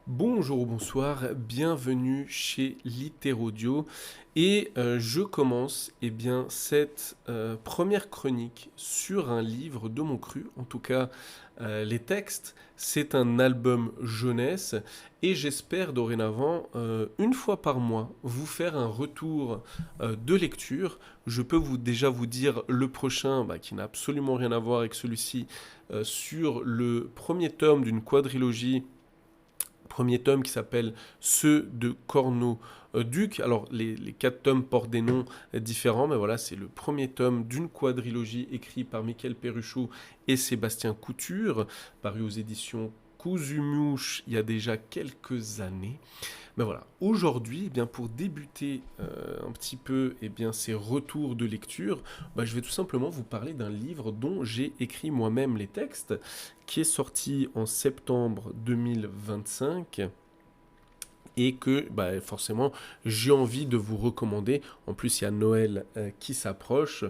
Bonjour ou bonsoir, bienvenue chez Littérodio et je commence cette première chronique sur un livre de mon cru, en tout cas les textes, c'est un album jeunesse et j'espère dorénavant une fois par mois vous faire un retour de lecture. Je peux déjà vous dire le prochain qui n'a absolument rien à voir avec celui-ci sur le premier tome d'une quadrilogie, premier tome qui s'appelle Ceux de Corneau-Duc. Alors, les quatre tomes portent des noms différents, mais voilà, c'est le premier tome d'une quadrilogie écrite par Michael Perruchot et Sébastien Couture, paru aux éditions Cousumouche il y a déjà quelques années. Mais voilà, aujourd'hui, pour débuter un petit peu ces retours de lecture, je vais tout simplement vous parler d'un livre dont j'ai écrit moi-même les textes, qui est sorti en septembre 2025 et que forcément j'ai envie de vous recommander. En plus, il y a Noël qui s'approche.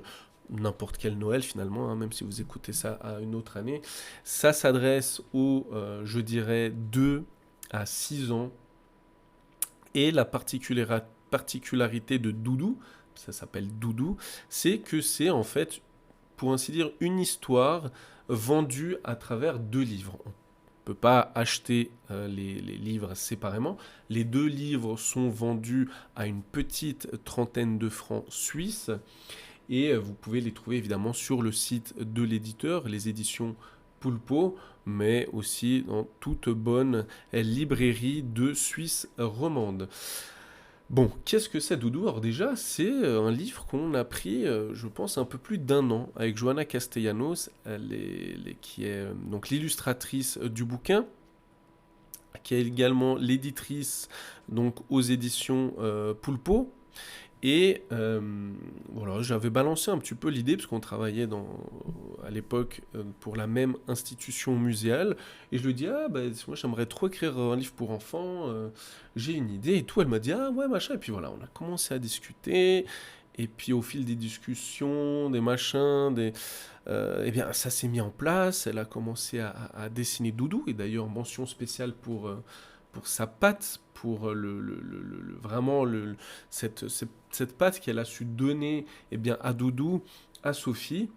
N'importe quel Noël finalement, hein, même si vous écoutez ça à une autre année. Ça s'adresse aux, je dirais, 2 à 6 ans, et la particularité de Doudou, ça s'appelle Doudou, c'est que c'est en fait, pour ainsi dire, une histoire vendue à travers deux livres. On ne peut pas acheter les livres séparément. Les deux livres sont vendus à une petite trentaine de francs suisses et vous pouvez les trouver évidemment sur le site de l'éditeur, les éditions Poulpo, mais aussi dans toute bonne librairie de Suisse romande. Bon, qu'est-ce que c'est Doudou? Alors déjà, c'est un livre qu'on a pris, je pense, un peu plus d'un an avec Johanna Castellanos, qui est donc l'illustratrice du bouquin, qui est également l'éditrice donc aux éditions Poulpo. Et voilà, j'avais balancé un petit peu l'idée, parce qu'on travaillait à l'époque pour la même institution muséale, et je lui dis, ah moi j'aimerais trop écrire un livre pour enfants, j'ai une idée et tout. Elle m'a dit, ah ouais, machin, et puis voilà, on a commencé à discuter, et puis au fil des discussions, des machins, ça s'est mis en place. Elle a commencé à dessiner Doudou, et d'ailleurs mention spéciale pour sa patte, pour vraiment cette patte qu'elle a su donner à Doudou, à Sophie.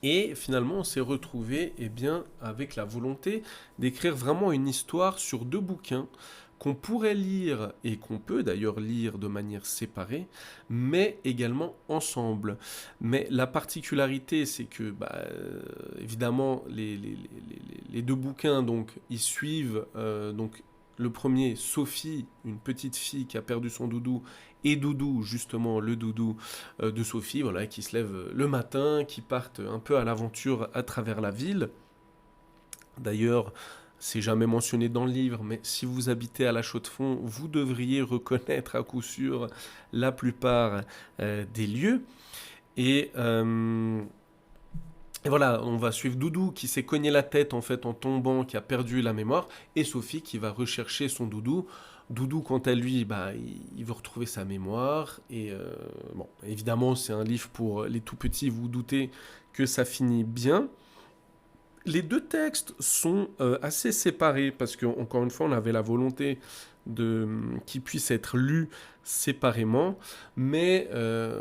Et finalement, on s'est retrouvé avec la volonté d'écrire vraiment une histoire sur deux bouquins qu'on pourrait lire et qu'on peut d'ailleurs lire de manière séparée, mais également ensemble. Mais la particularité, c'est que, évidemment, les deux bouquins, donc, ils suivent donc le premier, Sophie, une petite fille qui a perdu son doudou, et Doudou, justement le doudou de Sophie, voilà, qui se lève le matin, qui partent un peu à l'aventure à travers la ville. D'ailleurs, c'est jamais mentionné dans le livre, mais si vous habitez à La Chaux-de-Fonds, vous devriez reconnaître à coup sûr la plupart des lieux. Et, euh, et voilà, on va suivre Doudou qui s'est cogné la tête en fait en tombant, qui a perdu la mémoire, et Sophie qui va rechercher son doudou. Doudou, quant à lui, il veut retrouver sa mémoire. Et bon, évidemment, c'est un livre pour les tout petits, vous vous doutez que ça finit bien. Les deux textes sont assez séparés parce que, encore une fois, on avait la volonté qu'ils puissent être lus séparément, mais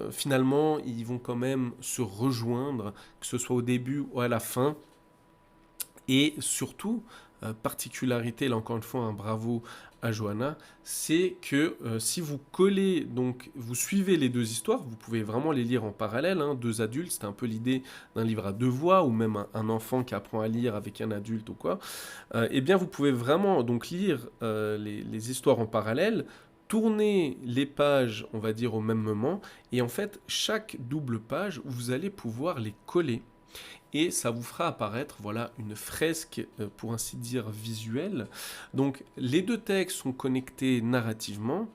finalement, ils vont quand même se rejoindre, que ce soit au début ou à la fin. Et surtout, particularité, là encore une fois, un bravo à Johanna, c'est que si vous collez, donc vous suivez les deux histoires, vous pouvez vraiment les lire en parallèle, hein, deux adultes, c'est un peu l'idée d'un livre à deux voix, ou même un enfant qui apprend à lire avec un adulte ou quoi, eh bien vous pouvez vraiment donc lire les histoires en parallèle, tourner les pages, on va dire, au même moment, et en fait, chaque double page, vous allez pouvoir les coller et ça vous fera apparaître voilà une fresque pour ainsi dire visuelle. Donc les deux textes sont connectés narrativement,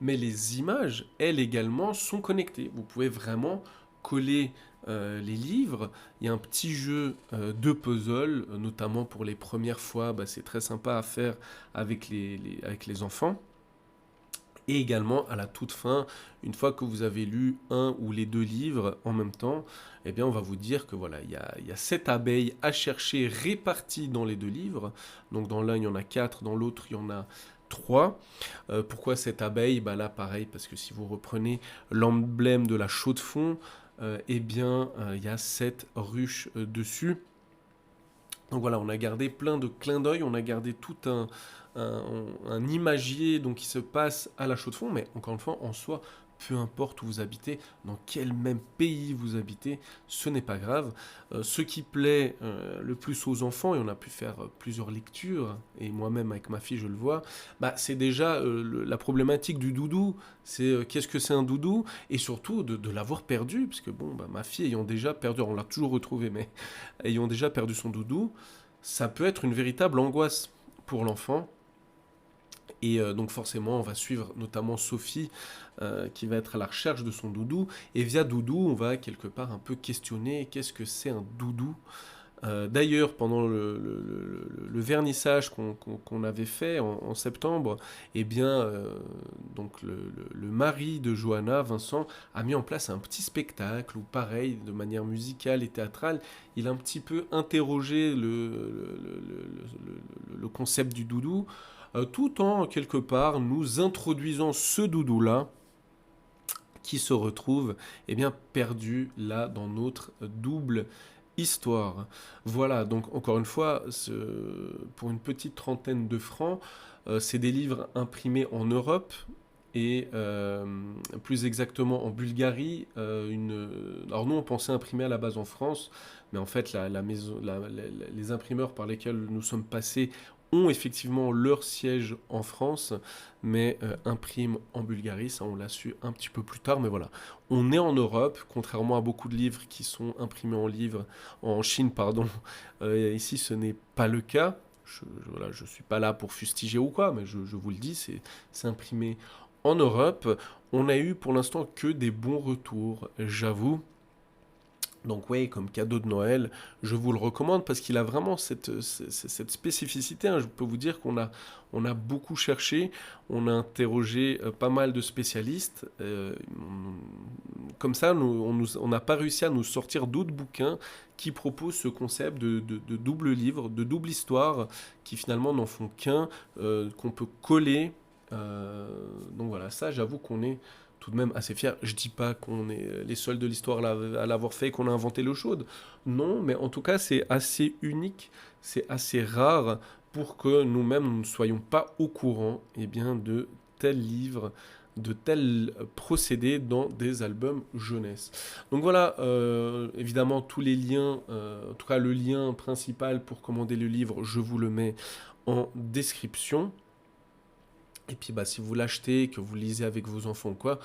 mais les images elles également sont connectées. Vous pouvez vraiment coller les livres. Il y a un petit jeu de puzzle, notamment pour les premières fois, c'est très sympa à faire avec les enfants. Et également, à la toute fin, une fois que vous avez lu un ou les deux livres en même temps, eh bien, on va vous dire que voilà, il y a 7 abeilles à chercher réparties dans les deux livres. Donc, dans l'un, il y en a 4, dans l'autre, il y en a 3. Pourquoi 7 abeilles? Bah là, pareil, parce que si vous reprenez l'emblème de la chaux-de-fonds, eh bien, il y a 7 ruches dessus. Donc voilà, on a gardé plein de clins d'œil, on a gardé tout un, un imagier donc, qui se passe à la Chaux-de-Fonds, mais encore une fois, en soi, peu importe où vous habitez, dans quel même pays vous habitez, ce n'est pas grave. Ce qui plaît le plus aux enfants, et on a pu faire plusieurs lectures, et moi-même avec ma fille je le vois, bah, c'est déjà la problématique du doudou. C'est qu'est-ce que c'est un doudou, et surtout de l'avoir perdu, parce que bon, bah, ma fille ayant déjà perdu, on l'a toujours retrouvé, mais ayant déjà perdu son doudou, ça peut être une véritable angoisse pour l'enfant. Et donc forcément, on va suivre notamment Sophie, qui va être à la recherche de son doudou. Et via doudou, on va quelque part un peu questionner qu'est-ce que c'est un doudou. D'ailleurs, pendant le vernissage qu'on avait fait en septembre, eh bien, donc le mari de Johanna, Vincent, a mis en place un petit spectacle où, pareil, de manière musicale et théâtrale, il a un petit peu interrogé le concept du doudou, tout en, quelque part, nous introduisant ce doudou-là, qui se retrouve eh bien, perdu là dans notre double histoire. Voilà, donc encore une fois, pour une petite trentaine de francs, c'est des livres imprimés en Europe et plus exactement en Bulgarie. Alors nous, on pensait imprimer à la base en France, mais en fait, les imprimeurs par lesquels nous sommes passés ont effectivement leur siège en France, mais impriment en Bulgarie, ça on l'a su un petit peu plus tard, mais voilà. On est en Europe, contrairement à beaucoup de livres qui sont imprimés en Chine, pardon. Ici, ce n'est pas le cas. Voilà, je suis pas là pour fustiger ou quoi, mais je vous le dis, c'est imprimé en Europe. On a eu pour l'instant que des bons retours, j'avoue. Donc oui, comme cadeau de Noël, je vous le recommande parce qu'il a vraiment cette spécificité, hein. Je peux vous dire on a beaucoup cherché, on a interrogé pas mal de spécialistes. Comme ça, on n'a pas réussi à nous sortir d'autres bouquins qui proposent ce concept de double livre, de double histoire, qui finalement n'en font qu'un, qu'on peut coller. Donc voilà, ça j'avoue qu'on est tout de même assez fiers. Je dis pas qu'on est les seuls de l'histoire à l'avoir fait, qu'on a inventé l'eau chaude. Non, mais en tout cas, c'est assez unique, c'est assez rare pour que nous-mêmes nous ne soyons pas au courant eh bien, de tels livres, de tels procédés dans des albums jeunesse. Donc voilà, évidemment, tous les liens, en tout cas le lien principal pour commander le livre, je vous le mets en description. Et puis bah, si vous l'achetez, que vous lisez avec vos enfants ou quoi,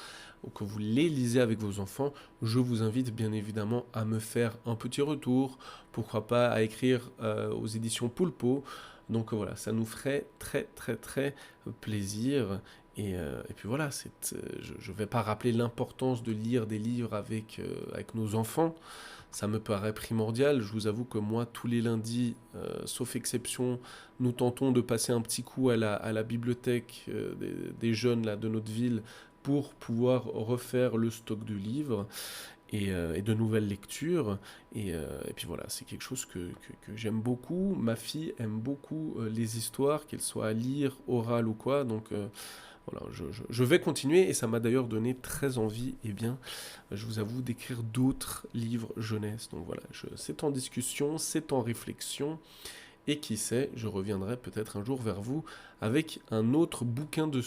ou que vous les lisez avec vos enfants, je vous invite bien évidemment à me faire un petit retour, pourquoi pas à écrire aux éditions Poulpeau. Donc voilà, ça nous ferait très très très plaisir. Et puis voilà, je ne vais pas rappeler l'importance de lire des livres avec nos enfants. Ça me paraît primordial. Je vous avoue que moi, tous les lundis, sauf exception, nous tentons de passer un petit coup à la bibliothèque des jeunes là, de notre ville pour pouvoir refaire le stock de livres et de nouvelles lectures. Et puis voilà, c'est quelque chose que j'aime beaucoup. Ma fille aime beaucoup les histoires, qu'elles soient à lire, orales ou quoi. Donc voilà, je vais continuer et ça m'a d'ailleurs donné très envie, eh bien, je vous avoue, d'écrire d'autres livres jeunesse. Donc voilà, c'est en discussion, c'est en réflexion. Et qui sait, je reviendrai peut-être un jour vers vous avec un autre bouquin de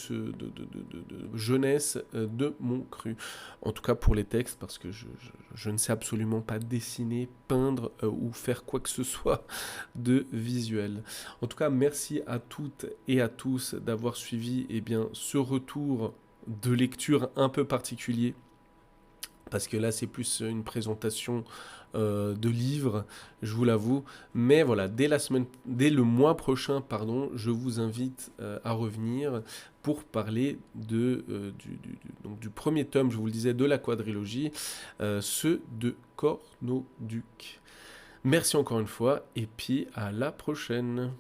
jeunesse de mon cru. En tout cas pour les textes, parce que je ne sais absolument pas dessiner, peindre ou faire quoi que ce soit de visuel. En tout cas, merci à toutes et à tous d'avoir suivi eh bien, ce retour de lecture un peu particulier. Parce que là, c'est plus une présentation de livres, je vous l'avoue. Mais voilà, dès le mois prochain, pardon, je vous invite à revenir pour parler donc du premier tome, je vous le disais, de la quadrilogie, ceux de Cornoduc. Merci encore une fois, et puis à la prochaine.